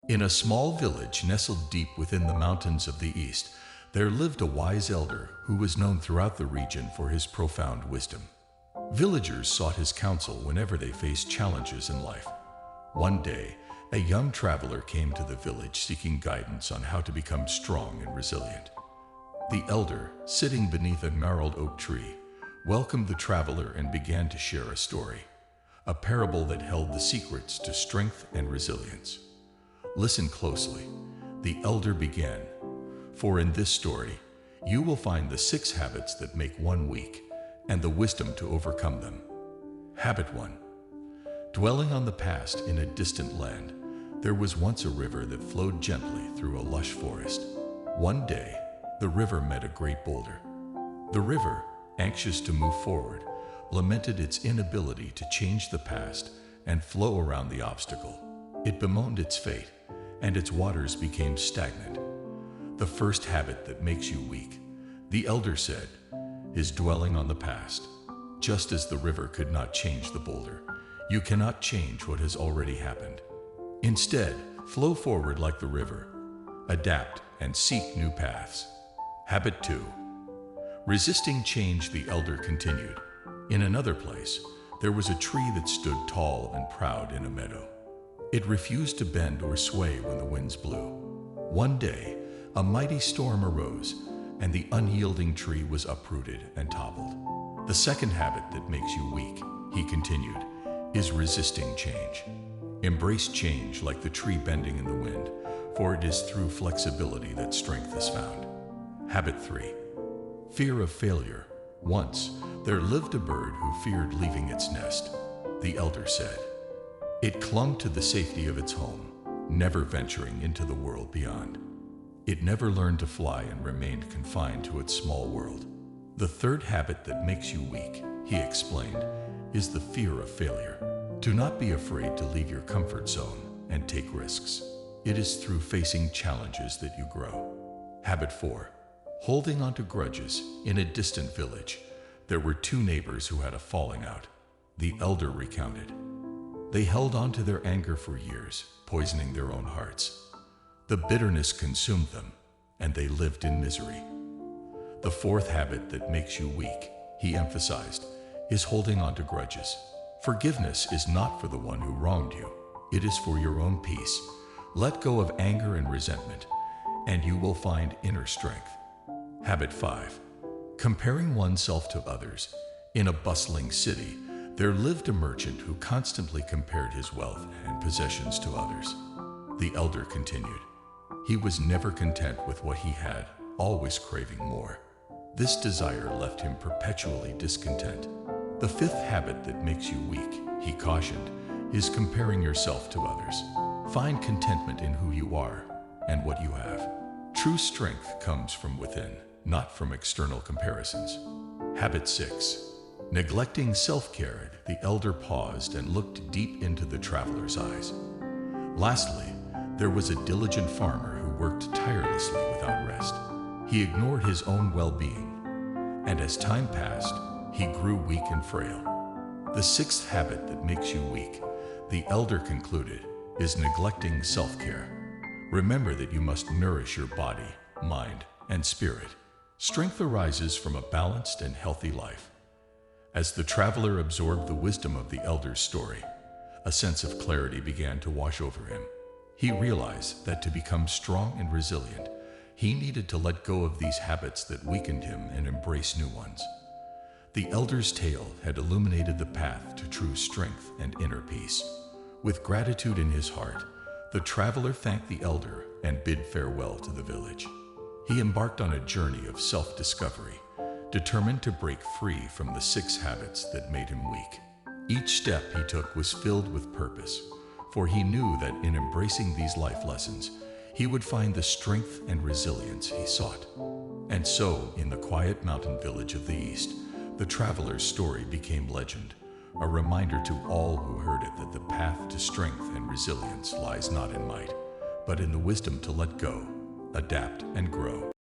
In a small village nestled deep within the mountains of the east, there lived a wise elder who was known throughout the region for his profound wisdom. Villagers sought his counsel whenever they faced challenges in life. One day, a young traveler came to the village seeking guidance on how to become strong and resilient. The elder, sitting beneath a gnarled oak tree, welcomed the traveler and began to share a story, a parable that held the secrets to strength and resilience. Listen closely, the elder began. For in this story, you will find the 6 habits that make one weak and the wisdom to overcome them. Habit 1. Dwelling on the past in a distant land, there was once a river that flowed gently through a lush forest. One day, the river met a great boulder. The river, anxious to move forward, lamented its inability to change the past and flow around the obstacle. It bemoaned its fate, and its waters became stagnant. The first habit that makes you weak, the elder said, is dwelling on the past. Just as the river could not change the boulder, you cannot change what has already happened. Instead, flow forward like the river, adapt and seek new paths. Habit 2. Resisting change, the elder continued. In another place, there was a tree that stood tall and proud in a meadow. It refused to bend or sway when the winds blew. One day, a mighty storm arose, and the unyielding tree was uprooted and toppled. The second habit that makes you weak, he continued, is resisting change. Embrace change like the tree bending in the wind, for it is through flexibility that strength is found. Habit 3. Fear of failure. Once, there lived a bird who feared leaving its nest, the elder said. It clung to the safety of its home, never venturing into the world beyond. It never learned to fly and remained confined to its small world. The third habit that makes you weak, he explained, is the fear of failure. Do not be afraid to leave your comfort zone and take risks. It is through facing challenges that you grow. Habit 4. Holding on to grudges. In a distant village, there were 2 neighbors who had a falling out. The elder recounted. They held on to their anger for years, poisoning their own hearts. The bitterness consumed them, and they lived in misery. The fourth habit that makes you weak, he emphasized, is holding on to grudges. Forgiveness is not for the one who wronged you. It is for your own peace. Let go of anger and resentment, and you will find inner strength. Habit 5. Comparing oneself to others. In a bustling city, there lived a merchant who constantly compared his wealth and possessions to others. The elder continued. He was never content with what he had, always craving more. This desire left him perpetually discontent. The 5th habit that makes you weak, he cautioned, is comparing yourself to others. Find contentment in who you are and what you have. True strength comes from within, not from external comparisons. Habit 6. Neglecting self-care. The elder paused and looked deep into the traveler's eyes. Lastly, there was a diligent farmer who worked tirelessly without rest. He ignored his own well-being, and as time passed, he grew weak and frail. The 6th habit that makes you weak, the elder concluded, is neglecting self-care. Remember that you must nourish your body, mind, and spirit. Strength arises from a balanced and healthy life. As the traveler absorbed the wisdom of the elder's story, a sense of clarity began to wash over him. He realized that to become strong and resilient, he needed to let go of these habits that weakened him and embrace new ones. The elder's tale had illuminated the path to true strength and inner peace. With gratitude in his heart, the traveler thanked the elder and bid farewell to the village. He embarked on a journey of self-discovery, determined to break free from the 6 habits that made him weak. Each step he took was filled with purpose, for he knew that in embracing these life lessons, he would find the strength and resilience he sought. And so, in the quiet mountain village of the East, the traveler's story became legend, a reminder to all who heard it that the path to strength and resilience lies not in might, but in the wisdom to let go, adapt, and grow.